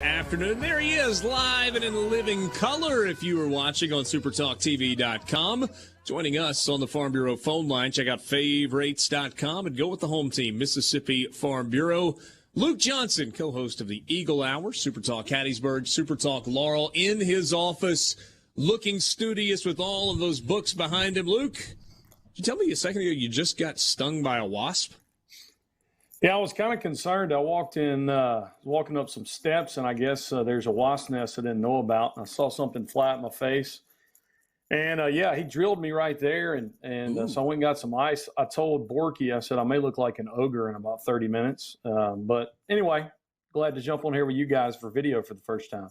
Afternoon. There he is, live and in living color if you were watching on SuperTalkTV.com. Joining us on the Farm Bureau phone line, check out favorites.com and go with the home team, Mississippi Farm Bureau. Luke Johnson, co-host of the Eagle Hour, SuperTalk Hattiesburg, SuperTalk Laurel, in his office, looking studious with all of those books behind him. Luke, did you tell me a second ago you just got stung by a wasp? Yeah, I was kind of concerned. I walking up some steps, and I guess there's a wasp nest I didn't know about. And I saw something fly at my face. And, he drilled me right there. And so I went and got some ice. I told Borky, I said, I may look like an ogre in about 30 minutes. But anyway, glad to jump on here with you guys for video for the first time.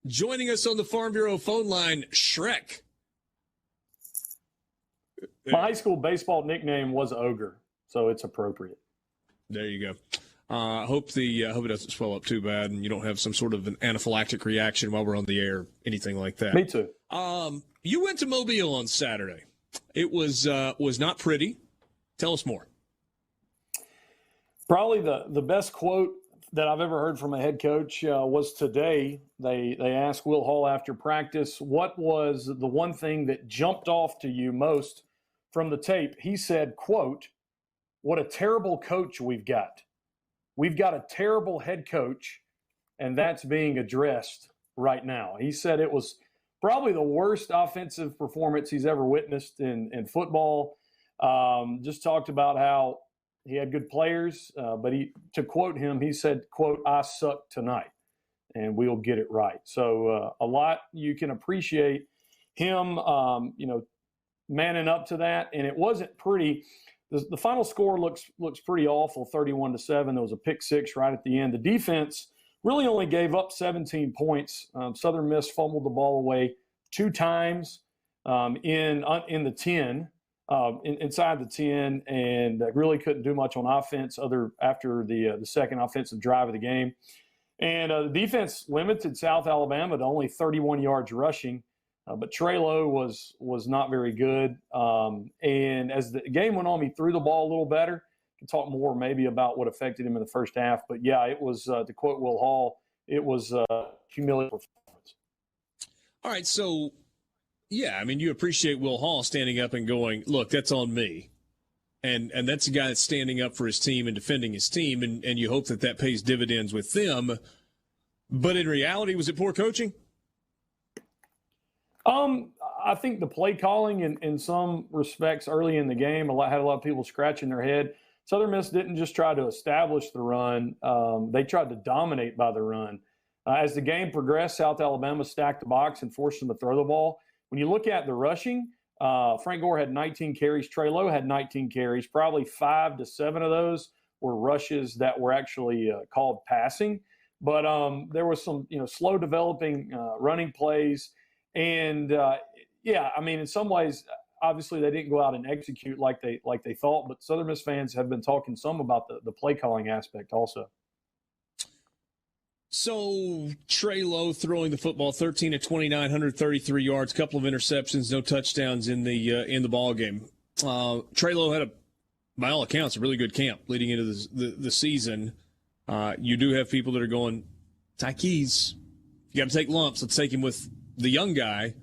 Joining us on the Farm Bureau phone line, Shrek. My high school baseball nickname was Ogre, so it's appropriate. There you go. Hope it doesn't swell up too bad and you don't have some sort of an anaphylactic reaction while we're on the air, anything like that. Me too. You went to Mobile on Saturday. It was not pretty. Tell us more. Probably the best quote that I've ever heard from a head coach was today. They asked Will Hall after practice, what was the one thing that jumped off to you most from the tape? He said, quote, "What a terrible coach we've got. We've got a terrible head coach, and that's being addressed right now." He said it was probably the worst offensive performance he's ever witnessed in football. Just talked about how he had good players, but to quote him, he said, quote, "I suck tonight, and we'll get it right." So a lot you can appreciate him, manning up to that, and it wasn't pretty. The final score looks pretty awful, 31-7. There was a pick six right at the end. The defense really only gave up 17 points. Southern Miss fumbled the ball away 2 times in the 10, inside the 10, and really couldn't do much on offense after the second offensive drive of the game. And the defense limited South Alabama to only 31 yards rushing. But Trello was not very good. And as the game went on, he threw the ball a little better. Can talk more maybe about what affected him in the first half. But, yeah, it was, to quote Will Hall, it was humiliating performance. All right, so, yeah, I mean, you appreciate Will Hall standing up and going, look, that's on me. And that's a guy that's standing up for his team and defending his team, and you hope that pays dividends with them. But in reality, was it poor coaching? I think the play calling in some respects early in the game had a lot of people scratching their head. Southern Miss didn't just try to establish the run. They tried to dominate by the run. As the game progressed, South Alabama stacked the box and forced them to throw the ball. When you look at the rushing, Frank Gore had 19 carries. Trello had 19 carries. Probably 5 to 7 of those were rushes that were actually called passing. But there was some slow developing running plays. And in some ways, obviously they didn't go out and execute like they thought. But Southern Miss fans have been talking some about the play calling aspect also. So Trello throwing the football 13 of 29, 133 yards, couple of interceptions, no touchdowns in the ball game. Trello had by all accounts, a really good camp leading into the season. You do have people that are going, Tykees, you got to take lumps. Let's take him with the young guy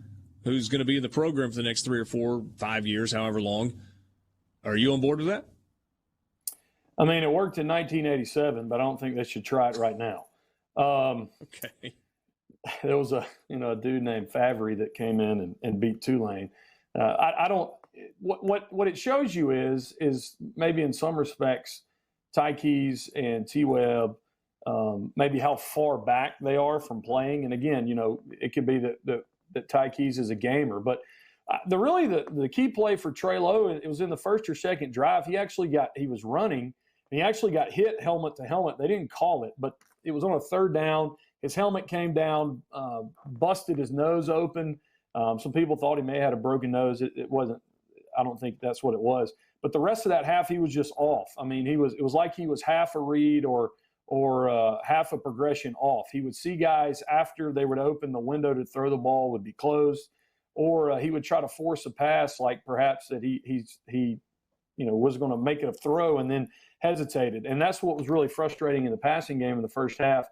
who's going to be in the program for the next 3 or 4, 5 years, however long. Are you on board with that? I mean, it worked in 1987, but I don't think they should try it right now. Okay. There was a dude named Favre that came in and beat Tulane. I don't. What it shows you is maybe in some respects, Tykees and T-Web, maybe how far back they are from playing. And again, it could be that Tykees is a gamer, but the key play for Trello, it was in the first or second drive. He was running and he actually got hit helmet to helmet. They didn't call it, but it was on a third down. His helmet came down, busted his nose open. Some people thought he may have had a broken nose. It wasn't. I don't think that's what it was. But the rest of that half, he was just off. I mean, it was like he was half a read or half a progression off. He would see guys after they would open, the window to throw the ball would be closed, or he would try to force a pass, like perhaps that he was going to make it a throw and then hesitated. And that's what was really frustrating in the passing game in the first half.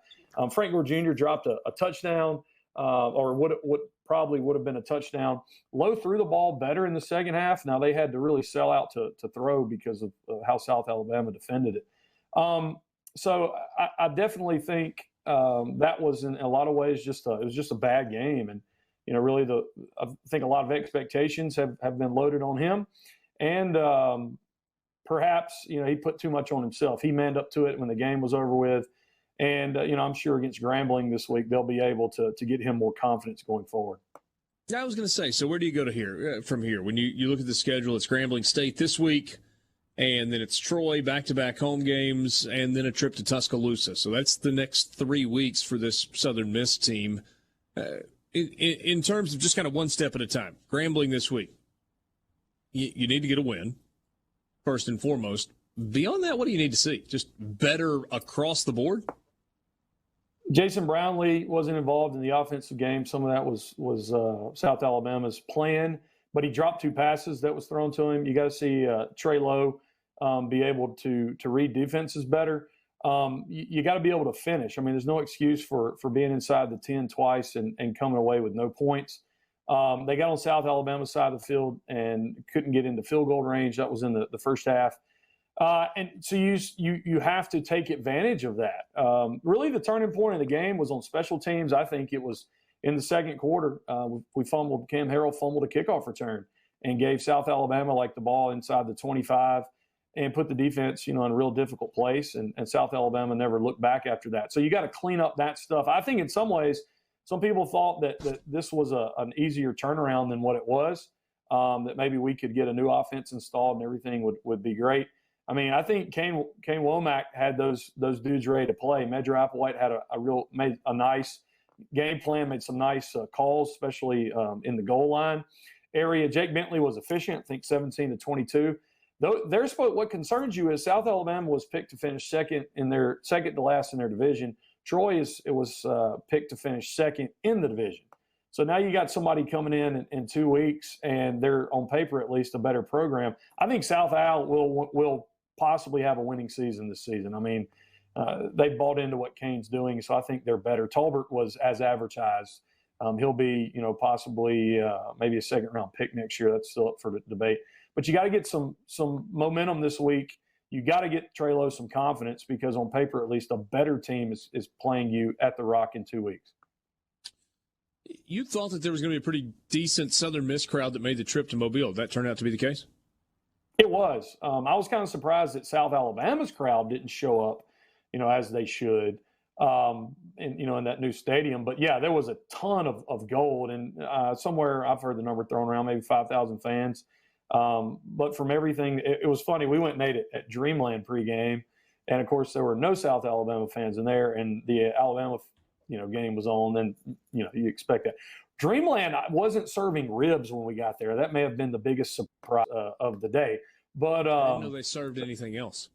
Frank Gore Jr. dropped a touchdown, or what probably would have been a touchdown. Lowe threw the ball better in the second half. Now they had to really sell out to throw because of how South Alabama defended it. So I definitely think that was in a lot of ways it was just a bad game. And, really I think a lot of expectations have been loaded on him. And perhaps, he put too much on himself. He manned up to it when the game was over with. And, I'm sure against Grambling this week, they'll be able to get him more confidence going forward. I was going to say, so where do you go from here? When you look at the schedule, it's Grambling State this week, and then it's Troy, back-to-back home games, and then a trip to Tuscaloosa. So that's the next 3 weeks for this Southern Miss team. In terms of just kind of one step at a time, Grambling this week, you need to get a win, first and foremost. Beyond that, what do you need to see? Just better across the board? Jason Brownlee wasn't involved in the offensive game. Some of that was South Alabama's plan, but he dropped 2 passes that was thrown to him. You got to see Trello be able to read defenses better. You got to be able to finish. I mean, there's no excuse for being inside the 10 twice and coming away with no points. They got on South Alabama's side of the field and couldn't get into field goal range. That was in the first half. And so you have to take advantage of that. Really, the turning point of the game was on special teams. I think it was in the second quarter. Cam Harrell fumbled a kickoff return and gave South Alabama the ball inside the 25 and put the defense, in a real difficult place. And South Alabama never looked back after that. So you got to clean up that stuff. I think in some ways, some people thought that this was an easier turnaround than what it was, that maybe we could get a new offense installed and everything would be great. I mean, I think Kane Womack had those dudes ready to play. Medgar Applewhite had made a nice game plan, made some nice calls, especially in the goal line area. Jake Bentley was efficient, I think 17 to 22. What concerns you is South Alabama was picked to finish second to last in their division. Troy was picked to finish second in the division. So now you got somebody coming in 2 weeks, and they're on paper at least a better program. I think South Al will possibly have a winning season this season. I mean, they bought into what Kane's doing, so I think they're better. Tolbert was as advertised. He'll be, possibly maybe a second-round pick next year. That's still up for debate. But you got to get some momentum this week. You got to get Trello some confidence because on paper, at least, a better team is playing you at the Rock in 2 weeks. You thought that there was going to be a pretty decent Southern Miss crowd that made the trip to Mobile. Did that turn out to be the case? It was. I was kind of surprised that South Alabama's crowd didn't show up, as they should, in that new stadium. But, yeah, there was a ton of gold. And somewhere I've heard the number thrown around, maybe 5,000 fans. But from everything, it was funny. We went and ate at Dreamland pregame. And, of course, there were no South Alabama fans in there. And the Alabama game was on, then, you expect that. Dreamland wasn't serving ribs when we got there. That may have been the biggest surprise of the day. But I didn't know they served anything else.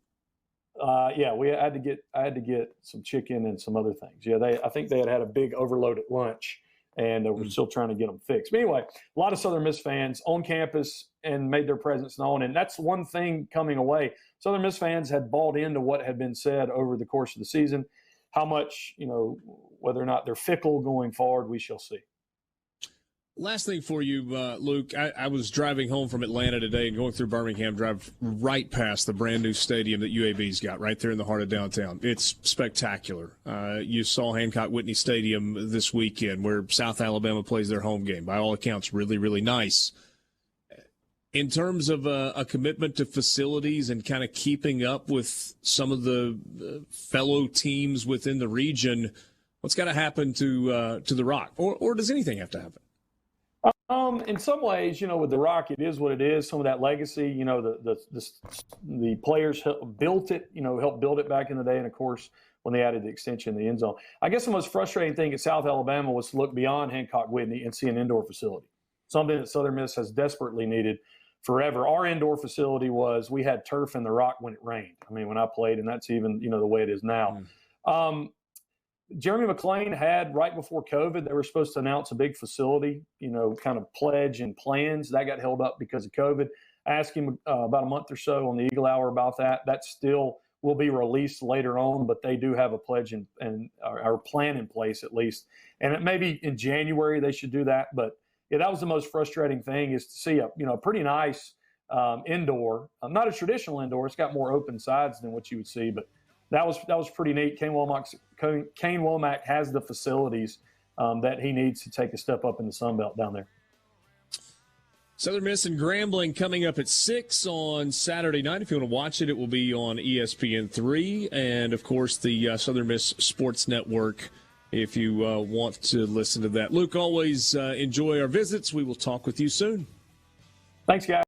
Yeah, I had to get some chicken and some other things. Yeah, I think they had a big overload at lunch, and we're still trying to get them fixed. But anyway, a lot of Southern Miss fans on campus and made their presence known, and that's one thing coming away. Southern Miss fans had bought into what had been said over the course of the season. How much, whether or not they're fickle going forward, we shall see. Last thing for you, Luke. I was driving home from Atlanta today and going through Birmingham, drive right past the brand new stadium that UAB's got right there in the heart of downtown. It's spectacular. You saw Hancock Whitney Stadium this weekend where South Alabama plays their home game. By all accounts, really, really nice. In terms of a commitment to facilities and kind of keeping up with some of the fellow teams within the region, what's got to happen to the Rock? Or does anything have to happen? In some ways, with the Rock, it is what it is. Some of that legacy, the players built it, helped build it back in the day. And of course, when they added the extension in the end zone, I guess the most frustrating thing at South Alabama was to look beyond Hancock Whitney and see an indoor facility, something that Southern Miss has desperately needed forever. Our indoor facility we had turf in the Rock when it rained. I mean, when I played, and that's even, the way it is now. Jeremy McClain had, right before COVID, they were supposed to announce a big facility, kind of pledge and plans. That got held up because of COVID. I asked him about a month or so on the Eagle Hour about that. That's still will be released later on, but they do have a pledge and our plan in place at least. And it may be in January they should do that. But yeah, that was the most frustrating thing, is to see a pretty nice indoor, not a traditional indoor. It's got more open sides than what you would see, but that was pretty neat. Kane Womack has the facilities that he needs to take a step up in the Sun Belt down there. Southern Miss and Grambling coming up at 6 on Saturday night. If you want to watch it, it will be on ESPN3 and, of course, the Southern Miss Sports Network if you want to listen to that. Luke, always enjoy our visits. We will talk with you soon. Thanks, guys.